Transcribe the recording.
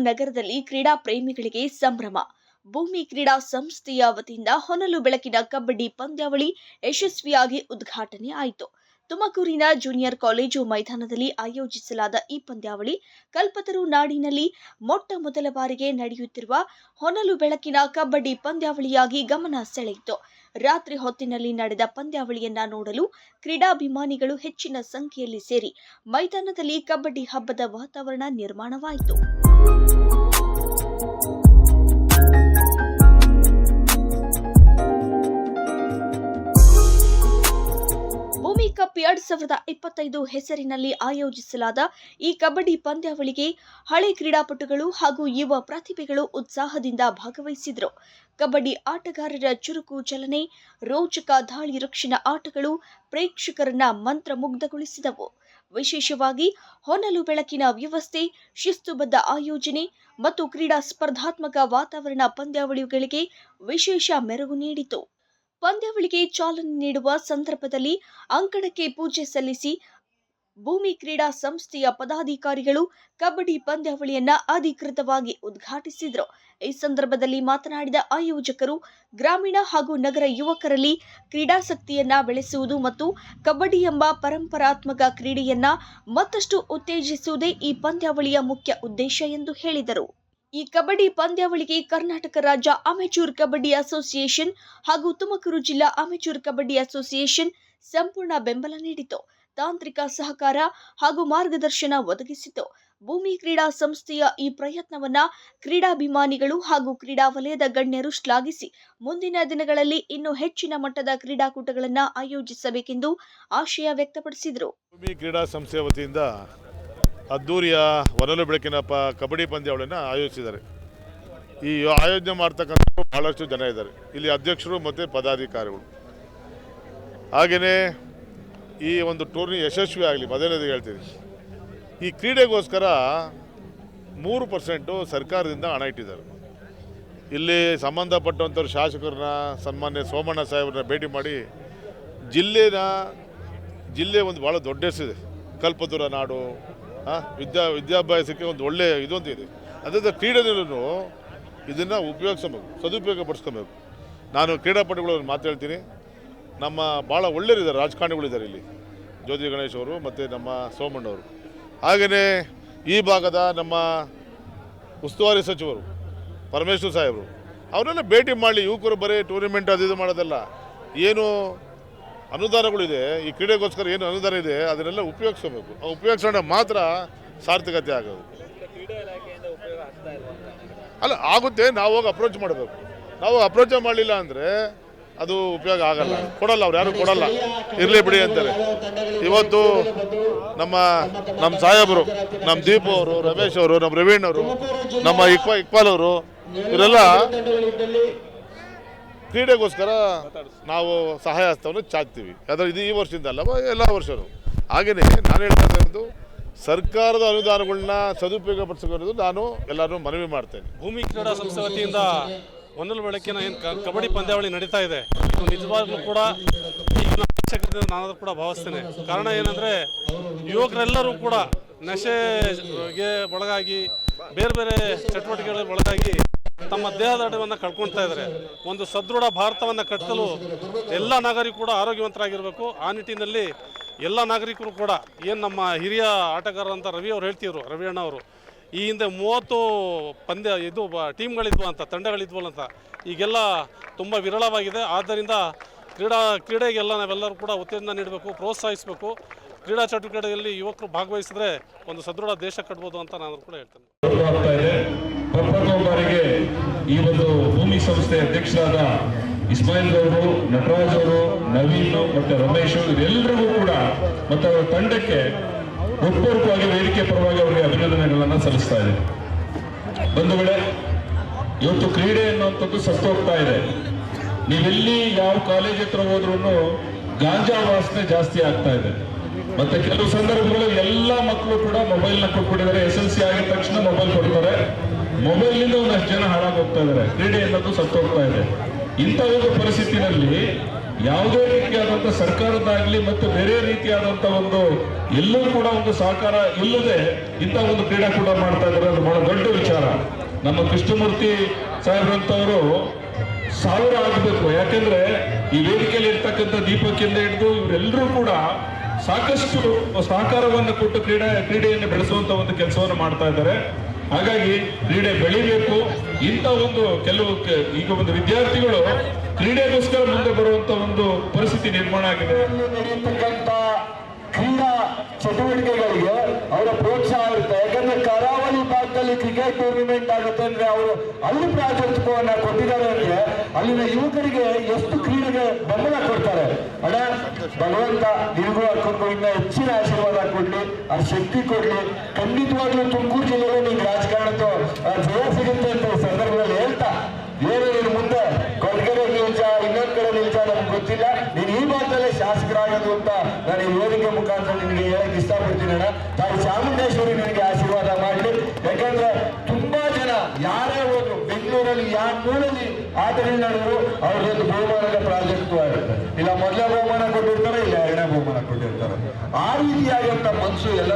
ನಗರದಲ್ಲಿ ಕ್ರೀಡಾ ಪ್ರೇಮಿಗಳಿಗೆ ಸಂಭ್ರಮ. ಭೂಮಿ ಕ್ರೀಡಾ ಸಂಸ್ಥೆಯ ವತಿಯಿಂದ ಹೊನಲು ಬೆಳಕಿನ ಕಬಡ್ಡಿ ಪಂದ್ಯಾವಳಿ ಯಶಸ್ವಿಯಾಗಿ ಉದ್ಘಾಟನೆ ಆಯಿತು. ತುಮಕೂರಿನ ಜೂನಿಯರ್ ಕಾಲೇಜು ಮೈದಾನದಲ್ಲಿ ಆಯೋಜಿಸಲಾದ ಈ ಪಂದ್ಯಾವಳಿ ಕಲ್ಪತರು ನಾಡಿನಲ್ಲಿ ಮೊಟ್ಟ ಮೊದಲ ಬಾರಿಗೆ ನಡೆಯುತ್ತಿರುವ ಹೊನಲು ಬೆಳಕಿನ ಕಬಡ್ಡಿ ಪಂದ್ಯಾವಳಿಯಾಗಿ ಗಮನ ಸೆಳೆಯಿತು. ರಾತ್ರಿ ಹೊತ್ತಿನಲ್ಲಿ ನಡೆದ ಪಂದ್ಯಾವಳಿಯನ್ನ ನೋಡಲು ಕ್ರೀಡಾಭಿಮಾನಿಗಳು ಹೆಚ್ಚಿನ ಸಂಖ್ಯೆಯಲ್ಲಿ ಸೇರಿ ಮೈದಾನದಲ್ಲಿ ಕಬಡ್ಡಿ ಹಬ್ಬದ ವಾತಾವರಣ ನಿರ್ಮಾಣವಾಯಿತು. ಭೂಮಿ ಕಪ್ 2025 ಹೆಸರಿನಲ್ಲಿ ಆಯೋಜಿಸಲಾದ ಈ ಕಬಡ್ಡಿ ಪಂದ್ಯಾವಳಿಗೆ ಹಳೆ ಕ್ರೀಡಾಪಟುಗಳು ಹಾಗೂ ಯುವ ಪ್ರತಿಭೆಗಳು ಉತ್ಸಾಹದಿಂದ ಭಾಗವಹಿಸಿದರು. ಕಬಡ್ಡಿ ಆಟಗಾರರ ಚುರುಕು ಚಲನೆ, ರೋಚಕ ದಾಳಿ ರಕ್ಷಣಾ ಆಟಗಳು ಪ್ರೇಕ್ಷಕರನ್ನ ಮಂತ್ರಮುಗ್ಧಗೊಳಿಸಿದವು. ವಿಶೇಷವಾಗಿ ಹೊನಲು ಬೆಳಕಿನ ವ್ಯವಸ್ಥೆ, ಶಿಸ್ತುಬದ್ಧ ಆಯೋಜನೆ ಮತ್ತು ಕ್ರೀಡಾ ಸ್ಪರ್ಧಾತ್ಮಕ ವಾತಾವರಣ ಪಂದ್ಯಾವಳಿಗಳಿಗೆ ವಿಶೇಷ ಮೆರುಗು ನೀಡಿತು. ಪಂದ್ಯಾವಳಿಗೆ ಚಾಲನೆ ನೀಡುವ ಸಂದರ್ಭದಲ್ಲಿ ಅಂಕಣಕ್ಕೆ ಪೂಜೆ ಸಲ್ಲಿಸಿ ಭೂಮಿ ಕ್ರೀಡಾ ಸಂಸ್ಥೆಯ ಪದಾಧಿಕಾರಿಗಳು ಕಬಡ್ಡಿ ಪಂದ್ಯಾವಳಿಯನ್ನ ಅಧಿಕೃತವಾಗಿ ಉದ್ಘಾಟಿಸಿದರು. ಈ ಸಂದರ್ಭದಲ್ಲಿ ಮಾತನಾಡಿದ ಆಯೋಜಕರು, ಗ್ರಾಮೀಣ ಹಾಗೂ ನಗರ ಯುವಕರಲ್ಲಿ ಕ್ರೀಡಾಸಕ್ತಿಯನ್ನ ಬೆಳೆಸುವುದು ಮತ್ತು ಕಬಡ್ಡಿ ಎಂಬ ಪರಂಪರಾತ್ಮಕ ಕ್ರೀಡೆಯನ್ನ ಮತ್ತಷ್ಟು ಉತ್ತೇಜಿಸುವುದೇ ಈ ಪಂದ್ಯಾವಳಿಯ ಮುಖ್ಯ ಉದ್ದೇಶ ಎಂದು ಹೇಳಿದರು. ಈ ಕಬಡ್ಡಿ ಪಂದ್ಯಾವಳಿಗೆ ಕರ್ನಾಟಕ ರಾಜ್ಯ ಅಮೆಚೂರ್ ಕಬಡ್ಡಿ ಅಸೋಸಿಯೇಷನ್ ಹಾಗೂ ತುಮಕೂರು ಜಿಲ್ಲಾ ಅಮೆಚೂರ್ ಕಬಡ್ಡಿ ಅಸೋಸಿಯೇಷನ್ ಸಂಪೂರ್ಣ ಬೆಂಬಲ ನೀಡಿತು. ತಾಂತ್ರಿಕ ಸಹಕಾರ ಹಾಗೂ ಮಾರ್ಗದರ್ಶನ ಒದಗಿಸಿತು. ಭೂಮಿ ಕ್ರೀಡಾ ಸಂಸ್ಥೆಯ ಈ ಪ್ರಯತ್ನವನ್ನ ಕ್ರೀಡಾಭಿಮಾನಿಗಳು ಹಾಗೂ ಕ್ರೀಡಾ ವಲಯದ ಗಣ್ಯರು ಶ್ಲಾಘಿಸಿ ಮುಂದಿನ ದಿನಗಳಲ್ಲಿ ಇನ್ನೂ ಹೆಚ್ಚಿನ ಮಟ್ಟದ ಕ್ರೀಡಾಕೂಟಗಳನ್ನು ಆಯೋಜಿಸಬೇಕೆಂದು ಆಶಯ ವ್ಯಕ್ತಪಡಿಸಿದರು. ಭೂಮಿ ಕ್ರೀಡಾ ಸಂಸ್ಥೆಯ ವತಿಯಿಂದ ಅದ್ದೂರಿಯ ಹೊನಲು ಬೆಳಕಿನ ಕಬಡ್ಡಿ ಪಂದ್ಯಾವಳಿಯನ್ನು ಆಯೋಜಿಸಿದ್ದಾರೆ. ಈ ಆಯೋಜನೆ ಮಾಡ್ತಕ್ಕಂಥ ಬಹಳಷ್ಟು ಜನ ಇದ್ದಾರೆ. ಇಲ್ಲಿ ಅಧ್ಯಕ್ಷರು ಮತ್ತು ಪದಾಧಿಕಾರಿಗಳು. ಹಾಗೆಯೇ ಈ ಒಂದು ಟೂರ್ನಿ ಯಶಸ್ವಿ ಆಗಲಿ ಮೊದಲನೇದು ಹೇಳ್ತೀನಿ. ಈ ಕ್ರೀಡೆಗೋಸ್ಕರ 3% ಸರ್ಕಾರದಿಂದ ಹಣ ಇಟ್ಟಿದ್ದಾರೆ. ಇಲ್ಲಿ ಸಂಬಂಧಪಟ್ಟಂಥವ್ರು ಶಾಸಕರನ್ನ ಸನ್ಮಾನ್ಯ ಸೋಮಣ್ಣ ಸಾಹೇಬ್ರನ್ನ ಭೇಟಿ ಮಾಡಿ ಜಿಲ್ಲೆ ಒಂದು ಭಾಳ ದೊಡ್ಡ ಹೆಸರಿದೆ. ಕಲ್ಪತರು ನಾಡು, ವಿದ್ಯಾಭ್ಯಾಸಕ್ಕೆ ಒಂದು ಒಳ್ಳೆ ಇದೊಂದು ಇದೆ. ಅದರಿಂದ ಕ್ರೀಡೆಯಲ್ಲೂ ಇದನ್ನು ಉಪಯೋಗಿಸಬೇಕು, ಸದುಪಯೋಗ ಪಡಿಸ್ಕೊಬೇಕು. ನಾನು ಕ್ರೀಡಾಪಟುಗಳು ಮಾತಾಡ್ತೀನಿ. ನಮ್ಮ ಭಾಳ ಒಳ್ಳೆಯರಿದ್ದಾರೆ, ರಾಜಕಾರಣಿಗಳಿದ್ದಾರೆ ಇಲ್ಲಿ, ಜ್ಯೋತಿ ಗಣೇಶ್ ಅವರು ಮತ್ತು ನಮ್ಮ ಸೋಮಣ್ಣವರು. ಹಾಗೆಯೇ ಈ ಭಾಗದ ನಮ್ಮ ಉಸ್ತುವಾರಿ ಸಚಿವರು ಪರಮೇಶ್ವರ್ ಸಾಹೇಬರು, ಅವರೆಲ್ಲ ಭೇಟಿ ಮಾಡಲಿ. ಯುವಕರು ಬರೀ ಟೂರ್ನಿಮೆಂಟ್ ಅದು ಇದು ಮಾಡೋದಲ್ಲ, ಏನು ಅನುದಾನಗಳಿದೆ ಈ ಕ್ರೀಡೆಗೋಸ್ಕರ, ಏನು ಅನುದಾನ ಇದೆ ಅದನ್ನೆಲ್ಲ ಉಪಯೋಗಿಸಬೇಕು. ಉಪಯೋಗಿಸೋಣ ಮಾತ್ರ ಸಾರ್ಥಕತೆ ಆಗೋದು. ಅಲ್ಲ ಆಗುತ್ತೆ, ನಾವು ಹೋಗಿ ಅಪ್ರೋಚ್ ಮಾಡಬೇಕು. ನಾವು ಅಪ್ರೋಚ್ ಮಾಡಲಿಲ್ಲ ಅಂದರೆ ಅದು ಉಪಯೋಗ ಆಗಲ್ಲ, ಕೊಡಲ್ಲ, ಅವ್ರು ಯಾರು ಕೊಡಲ್ಲ, ಇರಲಿ ಬಿಡಿ ಅಂತಾರೆ. ಇವತ್ತು ನಮ್ಮ ಸಾಹೇಬರು, ನಮ್ಮ ದೀಪು ಅವರು, ರಮೇಶ್ ಅವರು, ನಮ್ಮ ರವೀಣ್ ಅವರು, ನಮ್ಮ ಇಕ್ಬಾಲ್ ಅವರು, ಇವರೆಲ್ಲ ಕ್ರೀಡೆಗೋಸ್ಕರ ನಾವು ಸಹಾಯ ಹಸ್ತವನ್ನು ಚಾಚ್ತೀವಿ. ಇದು ಈ ವರ್ಷದಿಂದ ಅಲ್ಲ, ಎಲ್ಲ ವರ್ಷವೂ. ಹಾಗೆಯೇ ನಾನು ಹೇಳ್ತಾ ಇರೋದು, ಸರ್ಕಾರದ ಅನುದಾನಗಳನ್ನ ಸದುಪಯೋಗ ಪಡಿಸ್ಕೊಳ್ಳೋದು ನಾನು ಎಲ್ಲರೂ ಮನವಿ ಮಾಡ್ತೇನೆ. ಭೂಮಿ ಕ್ರೀಡಾ ಸಂಸ್ಥೆ ವತಿಯಿಂದ ಹೊನಲು ಬೆಳಕಿನ ಏನು ಕಬಡ್ಡಿ ಪಂದ್ಯಾವಳಿ ನಡೀತಾ ಇದೆ, ಇದು ನಿಜವಾಗ್ಲೂ ಕೂಡ ಈಗಿನ ಅವಶ್ಯಕತೆ ನಾನಾದರೂ ಕೂಡ ಭಾವಿಸ್ತೇನೆ. ಕಾರಣ ಏನಂದರೆ, ಯುವಕರೆಲ್ಲರೂ ಕೂಡ ನಶೆಗೆ ಒಳಗಾಗಿ ಬೇರೆ ಬೇರೆ ಚಟುವಟಿಕೆಗಳಿಗೆ ಒಳಗಾಗಿ ತಮ್ಮ ದೇಹದಾಢ್ಯವನ್ನು ಕಳ್ಕೊಳ್ತಾ ಇದ್ದಾರೆ. ಒಂದು ಸದೃಢ ಭಾರತವನ್ನು ಕಟ್ಟಲು ಎಲ್ಲ ನಾಗರಿಕರು ಕೂಡ ಆರೋಗ್ಯವಂತರಾಗಿರಬೇಕು. ಆ ನಿಟ್ಟಿನಲ್ಲಿ ಎಲ್ಲ ನಾಗರಿಕರು ಕೂಡ ಏನು ನಮ್ಮ ಹಿರಿಯ ಆಟಗಾರರಂತ ರವಿ ಅವರು ಹೇಳ್ತಿದ್ರು, ರವಿ ಅಣ್ಣ ಅವರು, ಈ ಹಿಂದೆ 30 ಟೀಮ್ಗಳಿದ್ವು ಅಂತ, ತಂಡಗಳಿದ್ವಲ್ಲ, ಈಗೆಲ್ಲ ತುಂಬ ವಿರಳವಾಗಿದೆ. ಆದ್ದರಿಂದ ಕ್ರೀಡೆಗೆಲ್ಲ ನಾವೆಲ್ಲರೂ ಕೂಡ ಉತ್ತೇಜನ ನೀಡಬೇಕು, ಪ್ರೋತ್ಸಾಹಿಸಬೇಕು. ಕ್ರೀಡಾ ಚಟುವಟಿಕೆಯಲ್ಲಿ ಯುವಕರು ಭಾಗವಹಿಸಿದ್ರೆ ಒಂದು ಸದೃಢ ದೇಶ ಕಟ್ಬೋದು ಅಂತ ನಾನು ಕೂಡ ಹೇಳ್ತೇನೆ. ಬಾರಿಗೆ ಈ ಒಂದು ಭೂಮಿ ಸಂಸ್ಥೆ ಅಧ್ಯಕ್ಷರಾದ ಇಸ್ಮಾಯಿಲ್ ಅವರು, ನಟರಾಜ್ ಅವರು, ನವೀನ್ ಮತ್ತು ರಮೇಶ್ ಇವರೆಲ್ಲರಿಗೂ ಕೂಡ ಮತ್ತು ಅವರ ತಂಡಕ್ಕೆ ಹೃತ್ಪೂರ್ವಕವಾಗಿ ವೇದಿಕೆ ಪರವಾಗಿ ಅವರಿಗೆ ಅಭಿನಂದನೆಗಳನ್ನು ಸಲ್ಲಿಸ್ತಾ ಇದೆ. ಬಂಧುಗಳೇ, ಇವತ್ತು ಕ್ರೀಡೆ ಅನ್ನುವಂಥದ್ದು ಸತ್ತೋಗ್ತಾ ಇದೆ. ನೀವೆಲ್ಲಿ ಯಾವ ಕಾಲೇಜ್ ಹತ್ರ ಹೋದ್ರೂ ಗಾಂಜಾ ವಾಸನೆ ಜಾಸ್ತಿ ಆಗ್ತಾ ಇದೆ. ಮತ್ತೆ ಕೆಲವು ಸಂದರ್ಭಗಳಲ್ಲಿ ಎಲ್ಲ ಮಕ್ಕಳು ಕೂಡ ಮೊಬೈಲ್ನ ಕೊಟ್ಬಿಟ್ಟಿದ್ದಾರೆ. SLC ಆಗಿದ ತಕ್ಷಣ ಮೊಬೈಲ್ ಕೊಡ್ತಾರೆ. ಮೊಬೈಲ್ನಿಂದ ಒಂದಷ್ಟು ಜನ ಹಾಳಾಗಿ ಹೋಗ್ತಾ ಇದ್ದಾರೆ. ಕ್ರೀಡೆ ಅನ್ನೋದು ಸತ್ತೋಗ್ತಾ ಇದೆ. ಇಂಥ ಒಂದು ಪರಿಸ್ಥಿತಿನಲ್ಲಿ ಯಾವುದೇ ರೀತಿಯಾದಂಥ ಸರ್ಕಾರದಾಗ್ಲಿ ಮತ್ತು ಬೇರೆ ರೀತಿಯಾದಂಥ ಒಂದು ಎಲ್ಲೂ ಕೂಡ ಒಂದು ಸಹಕಾರ ಇಲ್ಲದೆ ಇಂಥ ಒಂದು ಕ್ರೀಡಾಕೂಟ ಮಾಡ್ತಾ ಇದ್ದಾರೆ. ಅದು ಬಹಳ ದೊಡ್ಡ ವಿಚಾರ. ನಮ್ಮ ಕೃಷ್ಣಮೂರ್ತಿ ಸಾಹೇಬ್ರಂತವರು 1000 ಆಗಬೇಕು. ಯಾಕೆಂದ್ರೆ ಈ ವೇದಿಕೆಯಲ್ಲಿ ಇರ್ತಕ್ಕಂಥ ದೀಪಕ್ಕಿಂದ ಹಿಡಿದು ಇವರೆಲ್ಲರೂ ಕೂಡ ಸಾಕಷ್ಟು ಸಹಕಾರವನ್ನು ಕೊಟ್ಟು ಕ್ರೀಡೆಯನ್ನು ಬೆಳೆಸುವಂತ ಒಂದು ಕೆಲಸವನ್ನು ಮಾಡ್ತಾ ಇದ್ದಾರೆ. ಹಾಗಾಗಿ ಕ್ರೀಡೆ ಬೆಳಿಬೇಕು. ಇಂಥ ಒಂದು ಈಗ ಒಂದು ವಿದ್ಯಾರ್ಥಿಗಳು ಕ್ರೀಡೆಗೋಸ್ಕರ ಮುಂದೆ ಬರುವಂತ ಒಂದು ಪರಿಸ್ಥಿತಿ ನಿರ್ಮಾಣ ಆಗಿದೆ. ನಡೆಯತಕ್ಕಂತ ಕ್ರೀಡಾ ಚಟುವಟಿಕೆಗಳಿಗೆ ಅವರ ಪ್ರೋತ್ಸಾಹ ಇರುತ್ತೆ. ಯಾಕಂದ್ರೆ ಕರಾವಳಿ ಭಾಗದಲ್ಲಿ ಕ್ರಿಕೆಟ್ ಟೂರ್ನಿಮೆಂಟ್ ಆಗುತ್ತೆ ಅಂದ್ರೆ ಅವರು ಅಲ್ಲಿ ಪ್ರಾಜೆಕ್ಟ್ವನ್ನ ಕೊಟ್ಟಿದ್ದಾರೆ ಅಂದ್ರೆ ಅಲ್ಲಿನ ಯುವಕರಿಗೆ ಎಷ್ಟು ಕ್ರೀಡೆಗೆ ಬೆಂಬಲ ಕೊಡ್ತಾರೆ. ಅಣ್ಣ, ಭಗವಂತ ನಿಮಗೂ ಹಾಕೊಂಡು ಇನ್ನ ಹೆಚ್ಚಿನ ಆಶೀರ್ವಾದ ಕೊಡ್ಲಿ, ಆ ಶಕ್ತಿ ಕೊಡ್ಲಿ. ಖಂಡಿತವಾಗ್ಲೂ ತುಮಕೂರು ಜಿಲ್ಲೆಯಲ್ಲಿ ನಿಮ್ಗೆ ರಾಜಕಾರಣದ ಜಯ ಸಿಗುತ್ತೆ ಅಂತ ಈ ಸಂದರ್ಭದಲ್ಲಿ ಹೇಳ್ತಾ, ಏನು ನೀನು ಮುಂದೆ ಕೊಡ್ಗೆರೆ ನಿಲ್ಸ ಇನ್ನೊಂದ್ ಕಡೆ ನಿಲ್ಸ ನಮ್ಗೆ ಗೊತ್ತಿಲ್ಲ, ನೀನು ಈ ಭಾಗದಲ್ಲೇ ಶಾಸಕರಾಗೋದು ಅಂತ ನಾನು ಈ ವೇದಿಕೆ ಮುಖಾಂತರ ನಿನಗೆ ಹೇಳಕ್ ಇಷ್ಟಪಡ್ತೀನಿ ಅಣ್ಣ. ತಾಯಿ ಚಾಮುಂಡೇಶ್ವರಿ ನಿನಗೆ ಆಶೀರ್ವಾದ ಮಾಡಲಿ. ಯಾಕಂದ್ರೆ ತುಂಬಾ ಜನ ಯಾರೇ ಹೋದ್ರು ಬೆಂಗಳೂರಲ್ಲಿ ಯಾವ ಮೂಲೆಯಲ್ಲಿ ಆಟಗಳು ನಡೆದ್ರು ಅವ್ರದ್ದೊಂದು ಬಹುಮಾನದ ಪ್ರಾಜೆಕ್ಟ್ ಆಗುತ್ತೆ. ಇಲ್ಲ ಮೊದಲೇ ಬಹುಮಾನ ಕೊಟ್ಟಿರ್ತಾರೆ, ಇಲ್ಲ ಎರಡನೇ ಬಹುಮಾನ ಕೊಟ್ಟಿರ್ತಾರೆ. ಆ ರೀತಿಯಾದಂತ ಮನಸ್ಸು ಎಲ್ಲ